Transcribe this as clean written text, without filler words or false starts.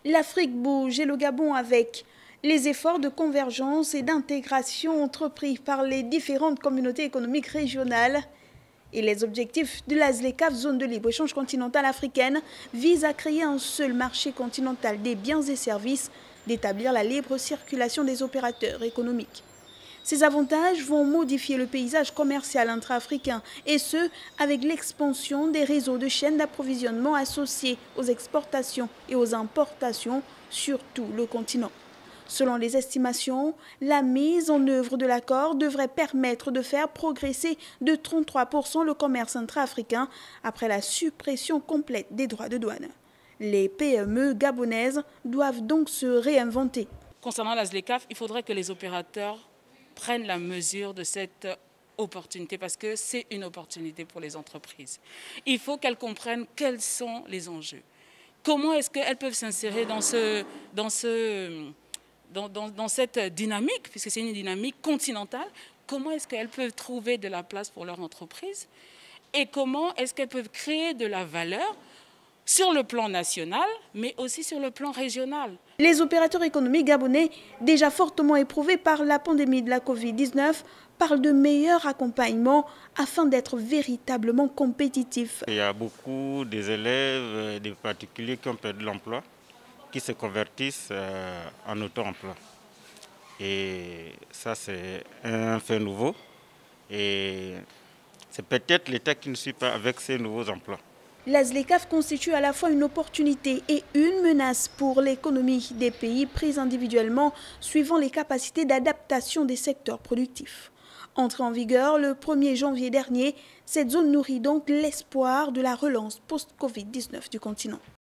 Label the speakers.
Speaker 1: L'Afrique bouge et le Gabon avec. Les efforts de convergence et d'intégration entrepris par les différentes communautés économiques régionales et les objectifs de la ZLECAf, zone de libre-échange continentale africaine, visent à créer un seul marché continental des biens et services, d'établir la libre circulation des opérateurs économiques. Ces avantages vont modifier le paysage commercial intra-africain, et ce, avec l'expansion des réseaux de chaînes d'approvisionnement associés aux exportations et aux importations sur tout le continent. Selon les estimations, la mise en œuvre de l'accord devrait permettre de faire progresser de 33% le commerce intra-africain après la suppression complète des droits de douane. Les PME gabonaises doivent donc se réinventer.
Speaker 2: Concernant la ZLECAf, il faudrait que les opérateurs prennent la mesure de cette opportunité parce que c'est une opportunité pour les entreprises. Il faut qu'elles comprennent quels sont les enjeux. Comment est-ce qu'elles peuvent s'insérer dans cette dynamique, puisque c'est une dynamique continentale, comment est-ce qu'elles peuvent trouver de la place pour leur entreprise et comment est-ce qu'elles peuvent créer de la valeur sur le plan national, mais aussi sur le plan régional.
Speaker 1: Les opérateurs économiques gabonais, déjà fortement éprouvés par la pandémie de la Covid-19, parlent de meilleur accompagnement afin d'être véritablement compétitifs.
Speaker 3: Il y a beaucoup des élèves, des particuliers qui ont perdu l'emploi, qui se convertissent en auto-emploi. Et ça, c'est un fait nouveau. Et c'est peut-être l'État qui ne suit pas avec ces nouveaux emplois.
Speaker 1: La ZLECAf constitue à la fois une opportunité et une menace pour l'économie des pays pris individuellement, suivant les capacités d'adaptation des secteurs productifs. Entrée en vigueur le 1er janvier dernier, cette zone nourrit donc l'espoir de la relance post-Covid-19 du continent.